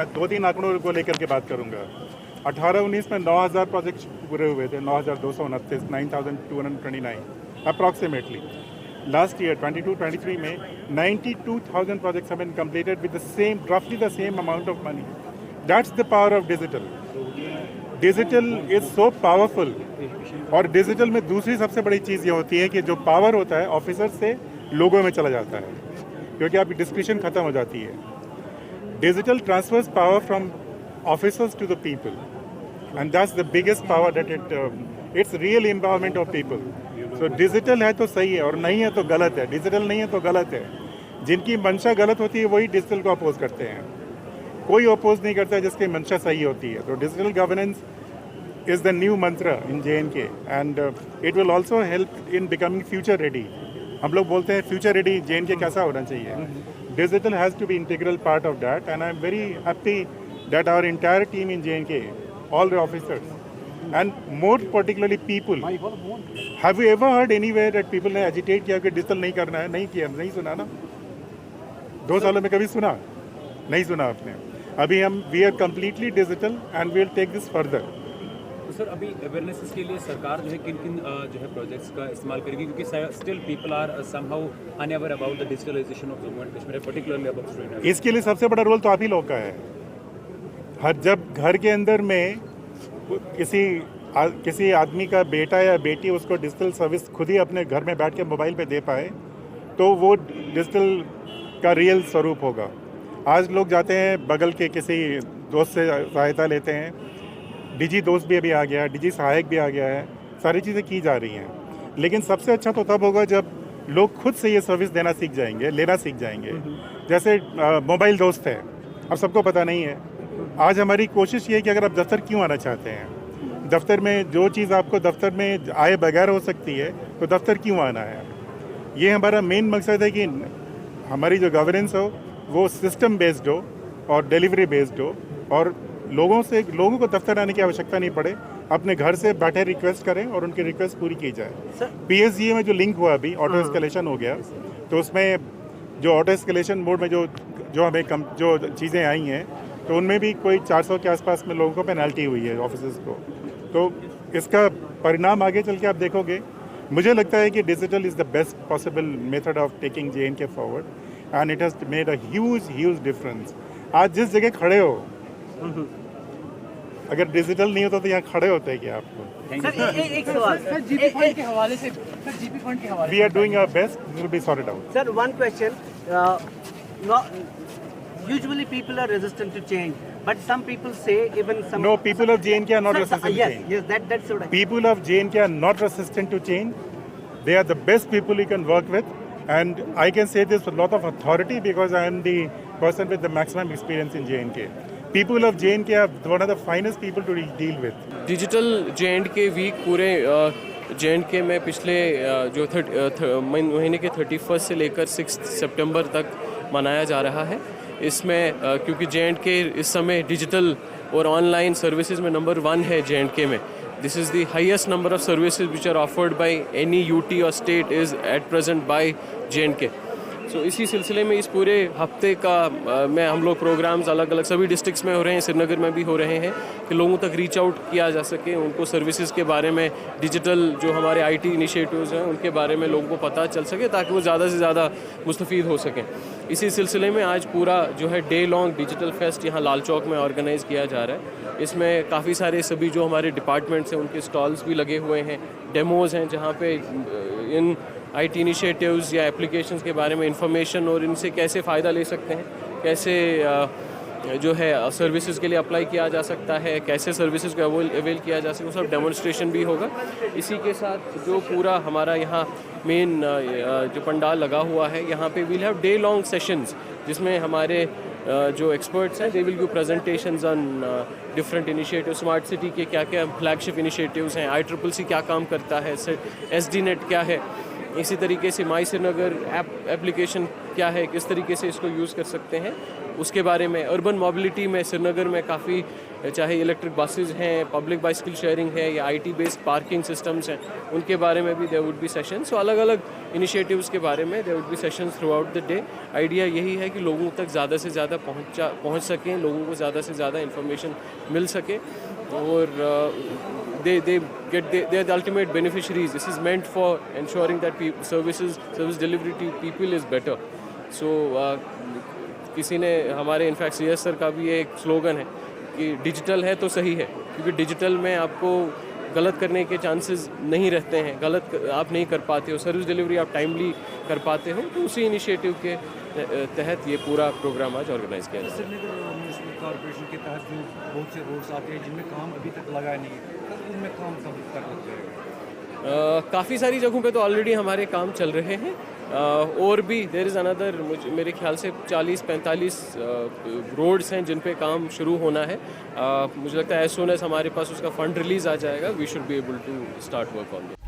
मैं 2-3 आंकड़ों को लेकर के बात करूंगा। 18-19 में 9,000 प्रोजेक्ट पूरे हुए थे, 9,229, 9,229 अप्रॉक्सीमेटली। लास्ट ईयर 22-23 में 92,000 projects have been completed with the same रफली the same amount of money. That's the power of digital. Digital is so powerful. और डिजिटल में दूसरी सबसे बड़ी चीज़ ये होती है कि जो पावर होता है ऑफिसर से लोगों में चला जाता है, क्योंकि आपकी डिस्क्रिप्शन खत्म हो जाती है। Digital transfers power from officers to the people, and that's the biggest power that it's real empowerment of people. So digital है तो सही है, और नहीं है तो गलत है। डिजिटल नहीं है तो गलत है। जिनकी मंशा गलत होती है वही डिजिटल को अपोज करते हैं। कोई अपोज नहीं करता जिसकी मंशा सही होती है। तो digital governance is the new mantra in J&K, and it will also help in becoming future ready. हम लोग बोलते हैं future ready J&K कैसा होना चाहिए. Digital has to be integral part of that, and I'm very happy that our entire team in J&K, all the officers, and more particularly people, have you ever heard anywhere that people ने agitate किया कि digital नहीं करना है? नहीं किया, नहीं सुना ना? 2 सालों में कभी सुना? नहीं सुना आपने। अभी हम we are completely digital and we'll take this further. तो सर अभी अवेयरनेस के लिए सरकार जो है किन किन जो है प्रोजेक्ट्स का इस्तेमाल करेगी, क्योंकि still people are somehow unaware about the digitalisation of Jammu and Kashmir, particularly about students. इसके लिए सबसे बड़ा रोल तो आप ही लोग का है। जब घर के अंदर में किसी आदमी का बेटा या बेटी उसको डिजिटल सर्विस खुद ही अपने घर में बैठ के मोबाइल पे दे पाए, तो वो डिजिटल का रियल स्वरूप होगा। आज लोग जाते हैं बगल के किसी दोस्त से सहायता लेते हैं, डिजी दोस्त भी अभी आ गया है, डिजी सहायक भी आ गया है, सारी चीज़ें की जा रही हैं। लेकिन सबसे अच्छा तो तब होगा जब लोग खुद से ये सर्विस देना सीख जाएंगे, लेना सीख जाएंगे। जैसे मोबाइल दोस्त है, अब सबको पता नहीं है। आज हमारी कोशिश ये है कि अगर आप दफ्तर क्यों आना चाहते हैं, दफ्तर में जो चीज़ आपको दफ्तर में आए बगैर हो सकती है, तो दफ्तर क्यों आना है। ये हमारा मेन मकसद है कि हमारी जो गवर्नेंस हो वो सिस्टम बेस्ड हो और डिलीवरी बेस्ड हो, और लोगों को दफ्तर आने की आवश्यकता नहीं पड़े, अपने घर से बैठे रिक्वेस्ट करें और उनकी रिक्वेस्ट पूरी की जाए। पीएसजीए में जो लिंक हुआ अभी ऑटो एस्केलेशन हो गया, तो उसमें जो ऑटो एस्केलेशन मोड में जो हमें जो चीज़ें आई हैं, तो उनमें भी कोई 400 के आसपास में लोगों को पेनल्टी हुई है ऑफिसर्स को। तो इसका परिणाम आगे चल के आप देखोगे। मुझे लगता है कि digital is the best possible method of taking J&K forward, and it has made a huge difference. आज जिस जगह खड़े हो, अगर डिजिटल नहीं होता तो यहाँ खड़े होते हैं क्या आपको? एक सवाल सर, जीपी फंड के हवाले से, we are doing our best, will be sorted out. Sir, one question, usually people are resistant to change, but some people say even some no, people of J&K are not resistant to change. Yes, that's what people of J&K are not resistant to change. They are the best people you can work with, and I can say this with a lot of authority because I am the person with the maximum experience in J&K. People of J&K are one of the finest people to deal with. Digital J&K week पूरे J&K में पिछले जो महीने के 31 से लेकर 6 सितंबर तक मनाया जा रहा है। इसमें क्योंकि J&K इस समय डिजिटल और ऑनलाइन सर्विसेज में नंबर 1 है J&K में। This is the highest number of services which are offered by any UT और state is at present by J&K। So इसी सिलसिले में इस पूरे हफ्ते का में हम लोग प्रोग्राम्स अलग अलग सभी डिस्ट्रिक्ट्स में हो रहे हैं, श्रीनगर में भी हो रहे हैं, कि लोगों तक रीच आउट किया जा सके, उनको सर्विसेज के बारे में, डिजिटल जो हमारे आईटी इनिशिएटिव्स हैं उनके बारे में लोगों को पता चल सके, ताकि वो ज़्यादा से ज़्यादा मुस्तफ़ीद हो सकें। इसी सिलसिले में आज पूरा जो है डे लॉन्ग डिजिटल फेस्ट यहाँ लाल चौक में ऑर्गेनाइज़ किया जा रहा है। इसमें काफ़ी सारे सभी जो हमारे डिपार्टमेंट्स हैं उनके स्टॉल्स भी लगे हुए हैं, डेमोज़ हैं जहाँ पे इन आईटी इनिशिएटिव्स या एप्लीकेशंस के बारे में इंफॉर्मेशन और इनसे कैसे फ़ायदा ले सकते हैं, कैसे जो है सर्विसेज के लिए अप्लाई किया जा सकता है, कैसे सर्विसेज को अवेल किया जा सकता है, सब डेमोन्स्ट्रेशन भी होगा। इसी के साथ जो पूरा हमारा यहाँ मेन जो पंडाल लगा हुआ है, यहाँ पे we'll have day long sessions, जिसमें हमारे जो एक्सपर्ट्स हैं they will give presentations on different initiative, smart city के क्या क्या फ्लैगशिप इनिशिएटिव्स हैं, ICCC क्या काम करता है, SDNet क्या है, इसी तरीके से माई श्रीनगर एप्लीकेशन क्या है, किस तरीके से इसको यूज़ कर सकते हैं, उसके बारे में अर्बन मोबिलिटी में श्रीनगर में काफ़ी, चाहे इलेक्ट्रिक बसेज हैं, पब्लिक बाइसिकल शेयरिंग है या IT बेस्ड पार्किंग सिस्टम्स हैं, उनके बारे में भी there would be session. So अलग अलग इनिशिएटिव्स के बारे में there would be sessions throughout the day. Idea यही है कि लोगों तक ज़्यादा से ज़्यादा पहुँच सकें, लोगों को ज़्यादा से ज़्यादा इन्फॉर्मेशन मिल सके और they get they are the ultimate beneficiaries. This is meant for ensuring that service delivery to people is better. So किसी ने हमारे इनफैक्ट CS सर का भी ये एक स्लोगन है कि डिजिटल है तो सही है, क्योंकि डिजिटल में आपको गलत करने के चांसेस नहीं रहते हैं, गलत आप नहीं कर पाते हो, सर्विस डिलीवरी आप टाइमली कर पाते हो। तो उसी इनिशिएटिव के तहत ये पूरा प्रोग्राम आज ऑर्गेनाइज किया जाता है। श्रीनगर म्यूनसिपल कॉर्पोरेशन के तहत जो बहुत से रोड्स आते हैं जिनमें काम अभी तक लगा नहीं है, तो उनमें काम कब तक लग जाएगा? काफ़ी सारी जगहों पे तो ऑलरेडी हमारे काम चल रहे हैं, और भी देयर इज़ अनदर, मेरे ख्याल से 40-45 रोड्स हैं जिन पे काम शुरू होना है। मुझे लगता है एज सून एज हमारे पास उसका फंड रिलीज़ आ जाएगा, we should be able to start work on this.